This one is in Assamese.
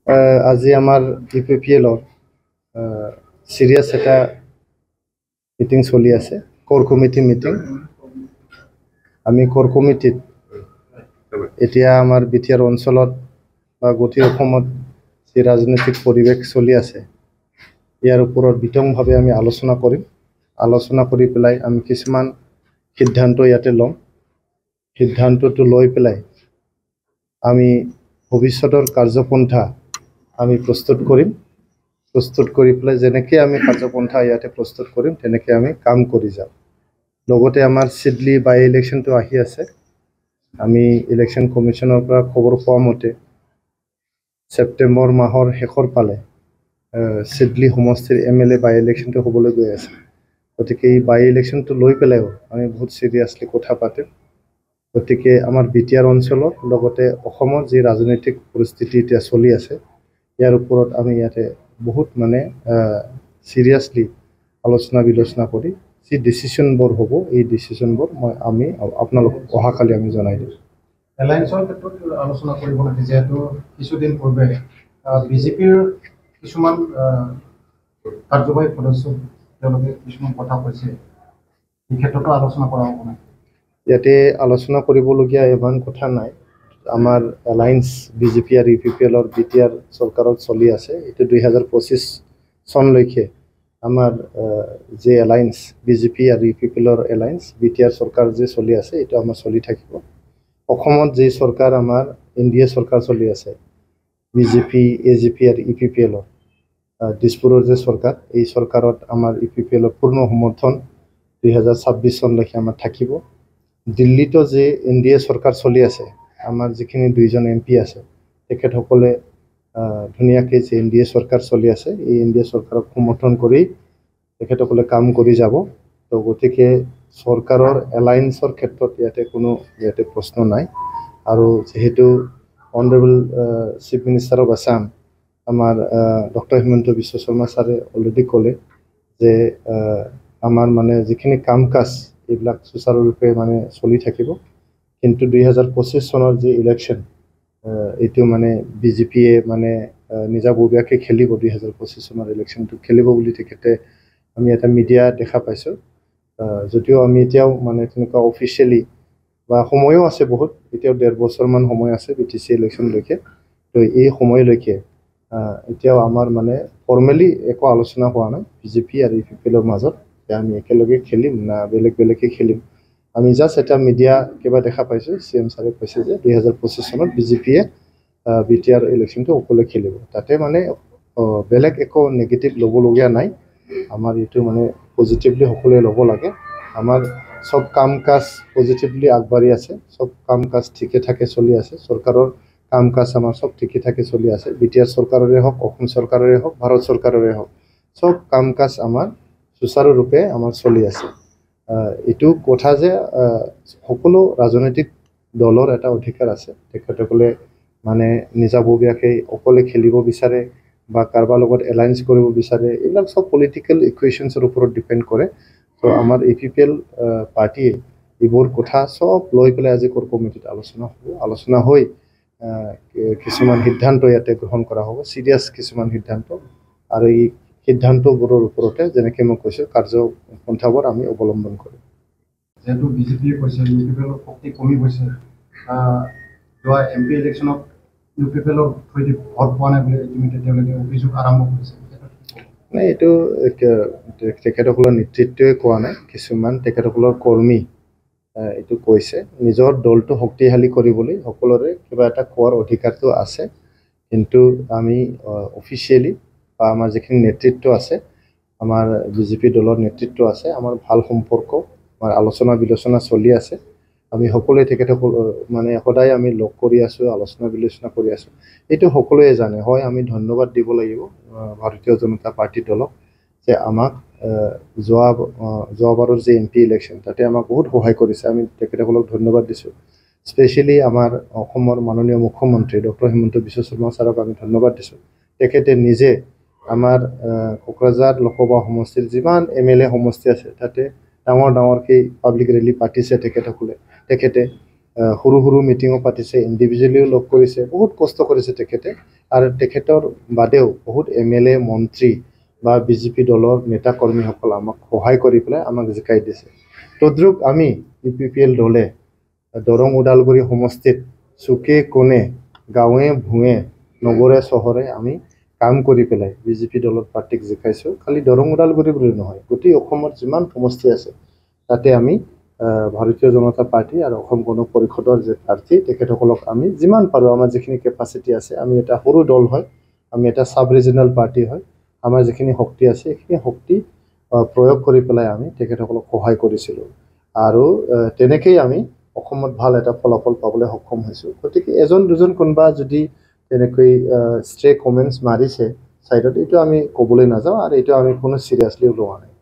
আজি আমাৰ UPPL-ৰ সিৰিয়াস এটা মিটিং চলি আছে, কোৰ কমিটি মিটিং। আমি কোৰ কমিটিত এতিয়া আমাৰ বিটিআৰ অঞ্চলত বা গোটেই অসমত যে ৰাজনৈতিক পৰিৱেশ চলি আছে, ইয়াৰ ওপৰত বিতংভাৱে আমি আলোচনা কৰিম। আলোচনা কৰি পেলাই আমি কিছুমান সিদ্ধান্ত ইয়াতে ল'ম। সিদ্ধান্তটো লৈ পেলাই আমি ভৱিষ্যতৰ কাৰ্যপন্থা আমি প্ৰস্তুত কৰিম। প্ৰস্তুত কৰি পেলাই যেনেকৈ আমি কাৰ্যপন্থা ইয়াতে প্ৰস্তুত কৰিম তেনেকৈ আমি কাম কৰি যাম। লগতে আমাৰ চিডলি বাই ইলেকশ্যনটো আহি আছে। আমি ইলেকশ্যন কমিশ্যনৰ পৰা খবৰ পোৱা মতে ছেপ্টেম্বৰ মাহৰ শেষৰ ফালে চিডলি সমষ্টিৰ MLA বাই ইলেকশ্যনটো হ'বলৈ গৈ আছে। গতিকে এই বাই ইলেকশ্যনটো লৈ পেলাইও আমি বহুত চিৰিয়াছলি কথা পাতিম। গতিকে আমাৰ বিটিআৰ অঞ্চলৰ লগতে অসমৰ যি ৰাজনৈতিক পৰিস্থিতি এতিয়া চলি আছে, ইয়াৰ ওপৰত আমি ইয়াতে বহুত চিৰিয়াছলি আলোচনা বিলোচনা কৰি যি ডিচিশ্যনবোৰ হ'ব, এই ডিচিশ্যনবোৰ আমি আপোনালোকক অহাকালি আমি জনাই দিম। এলায়েন্সৰ ক্ষেত্ৰত আলোচনা কৰিব লাগে, যিহেতু কিছুদিন পূৰ্বে বিজেপিৰ কিছুমান কাৰ্যবাহী সদস্য তেওঁলোকে কিছুমান কথা কৈছে, এই ক্ষেত্ৰতো আলোচনা কৰা হ'ব নাই? ইয়াতে আলোচনা কৰিবলগীয়া ইমান কথা নাই। আমাৰ এলায়েন্স বিজেপি আৰু UPPL-ৰ বিটিআৰ চৰকাৰত চলি আছে। এইটো 2025 চনলৈকে আমাৰ যে এলায়েন্স বিজেপি আৰু UPPL-ৰ এলায়েন্স বিটিআৰ চৰকাৰ যে চলি আছে, এইটো আমাৰ চলি থাকিব। অসমত যে চৰকাৰ আমাৰ NDA চৰকাৰ চলি আছে, বিজেপি AGP আৰু UPPL-ৰ দিছপুৰৰ যে চৰকাৰ, এই চৰকাৰত আমাৰ UPPL-ৰ পূৰ্ণ সমৰ্থন 2026 চনলৈকে আমাৰ থাকিব। দিল্লীতো যে NDA চৰকাৰ চলি আছে, আমাৰ যিখিনি 2জন MP আছে, তেখেতসকলে ধুনীয়াকৈ যে NDA চৰকাৰ চলি আছে, এই NDA চৰকাৰক সমৰ্থন কৰি তেখেতসকলে কাম কৰি যাব। তো গতিকে চৰকাৰৰ এলায়েন্সৰ ক্ষেত্ৰত ইয়াতে প্ৰশ্ন নাই। আৰু যেহেতু honourable chief minister of Assam আমাৰ ডক্টৰ হিমন্ত বিশ্ব শৰ্মা ছাৰে অলৰেডি ক'লে যে আমাৰ যিখিনি কাম কাজ এইবিলাক সুচাৰুৰূপে চলি থাকিব। কিন্তু 2025 চনৰ যে ইলেকশ্যন, এইটো বিজেপিয়ে নিজাববীয়াকৈ খেলিব। 2025 চনৰ ইলেকশ্যনটো খেলিব বুলি তেখেতে আমি এটা মিডিয়া দেখা পাইছোঁ। যদিও আমি এতিয়াও তেনেকুৱা অফিচিয়েলি বা সময়ো আছে বহুত, এতিয়াও 1.5 বছৰমান সময় আছে BTC ইলেকশ্যনলৈকে। তো এই সময়লৈকে এতিয়াও আমাৰ ফৰ্মেলি একো আলোচনা হোৱা নাই বিজেপি আৰু UPPL-ৰ মাজত যে আমি একেলগে খেলিম না বেলেগ বেলেগকৈ খেলিম। আমি জাষ্ট এটা মিডিয়া কিবা দেখা পাইছোঁ, CM ছাৰে কৈছে যে 2025 চনত বিজেপিয়ে বিটিআৰ ইলেকশ্যনটো অকলে খেলিব। তাতে বেলেগ একো নেগেটিভ ল'বলগীয়া নাই। আমাৰ এইটো পজিটিভলি সকলোৱে ল'ব লাগে। আমাৰ সব কাম কাজ পজিটিভলি আগবাঢ়ি আছে, সব কাম কাজ ঠিকে ঠাকে চলি আছে। চৰকাৰৰ কাম কাজ আমাৰ সব ঠিকে ঠাকে চলি আছে। বিটিআৰ চৰকাৰৰে হওক, অসম চৰকাৰৰে হওক, ভাৰত চৰকাৰৰে হওক, সব কাম কাজ আমাৰ সুচাৰুৰূপে আমাৰ চলি আছে। এইটো কথা যে সকলো ৰাজনৈতিক দলৰ এটা অধিকাৰ আছে, তেখেতসকলে নিজাববীয়াকৈ অকলে খেলিব বিচাৰে বা কাৰোবাৰ লগত এলায়েন্স কৰিব বিচাৰে, এইবিলাক সব পলিটিকেল ইকুৱেশ্যনছৰ ওপৰত ডিপেণ্ড কৰে। তো আমাৰ UPPL পাৰ্টিয়ে এইবোৰ কথা সব লৈ পেলাই আজি কোৰ কমিটিত আলোচনা হ'ব। আলোচনা হৈ কিছুমান সিদ্ধান্ত ইয়াতে গ্ৰহণ কৰা হ'ব, চিৰিয়াছ কিছুমান সিদ্ধান্ত। আৰু এই সিদ্ধান্তবোৰৰ ওপৰতে যেনেকৈ মই কৈছোঁ, কাৰ্যপন্থাবোৰ আমি অৱলম্বন কৰিম। যেহেতু বিজেপিয়ে কৈছে UPPL-ৰ শক্তি কমি গৈছে, যোৱা MP ইলেকশ্যনত UPPL-ৰ থ্ৰুদি ভোট পোৱা নাই বুলি ইতিমধ্যে তেওঁলোকে অভিযোগ আৰম্ভ কৰিছে। নাই, এইটো তেখেতসকলৰ নেতৃত্বই কোৱা নাই, কিছুমান তেখেতসকলৰ কৰ্মী এইটো কৈছে। নিজৰ দলটো শক্তিশালী কৰিবলৈ সকলোৰে কিবা এটা কোৱাৰ অধিকাৰটো আছে। কিন্তু আমি অফিচিয়েলি বা আমাৰ যিখিনি নেতৃত্ব আছে, আমাৰ বিজেপি দলৰ নেতৃত্ব আছে, আমাৰ ভাল সম্পৰ্ক, আমাৰ আলোচনা বিলোচনা চলি আছে। আমি সকলোৱে তেখেতসকল সদায় আমি লগ কৰি আছোঁ, আলোচনা বিলোচনা কৰি আছোঁ। এইটো সকলোৱে জানে। হয়, আমি ধন্যবাদ দিব লাগিব ভাৰতীয় জনতা পাৰ্টি দলক যে আমাক যোৱাবাৰৰ যে MP ইলেকশ্যন, তাতে আমাক বহুত সহায় কৰিছে। আমি তেখেতসকলক ধন্যবাদ দিছোঁ। স্পেচিয়েলি আমাৰ অসমৰ মাননীয় মুখ্যমন্ত্ৰী ডক্টৰ হিমন্ত বিশ্ব শৰ্মা ছাৰক আমি ধন্যবাদ দিছোঁ। তেখেতে নিজে আমাৰ কোকৰাঝাৰ লোকসভা সমষ্টিৰ যিমান MLA সমষ্টি আছে, তাতে ডাঙৰকৈ পাব্লিক ৰেলী পাতিছে তেখেতে সৰু সৰু মিটিঙো পাতিছে, ইণ্ডিভিজুৱেলিও লগ কৰিছে, বহুত কষ্ট কৰিছে তেখেতে। আৰু তেখেতৰ বাদেও বহুত MLA মন্ত্ৰী বা BJP দলৰ নেতা কৰ্মীসকল আমাক সহায় কৰি পেলাই আমাক জিকাই দিছে তদ্ৰুপ আমি UPPL দলে দৰং ওদালগুৰি সমষ্টিত চুকে কোণে গাঁৱে ভূঞে নগৰে চহৰে আমি কাম কৰি পেলাই BJP দলৰ পাৰ্টিক জিকাইছোঁ খালি দৰং ওদালগুৰি বুলি নহয় গোটেই অসমৰ যিমান সমষ্টি আছে তাতে আমি ভাৰতীয় জনতা পাৰ্টি আৰু অসম গণ পৰিষদৰ যে প্ৰাৰ্থী তেখেতসকলক আমি যিমান পাৰোঁ আমাৰ যিখিনি কেপাচিটি আছে আমি এটা সৰু দল হয় আমি এটা সাব ৰিজনেল পাৰ্টি হয় আমাৰ যিখিনি শক্তি আছে সেইখিনি শক্তি প্ৰয়োগ কৰি পেলাই আমি তেখেতসকলক সহায় কৰিছিলোঁ আৰু তেনেকেই আমি অসমত ভাল এটা ফলাফল পাবলৈ সক্ষম হৈছোঁ গতিকে এজন দুজন কোনোবা যদি তেনেকৈ ষ্ট্ৰে কমেণ্টছ মাৰিছে ছাইডত এইটো আমি ক'বলৈ নাযাওঁ আৰু এইটো আমি কোনো চিৰিয়াছলি লোৱা নাই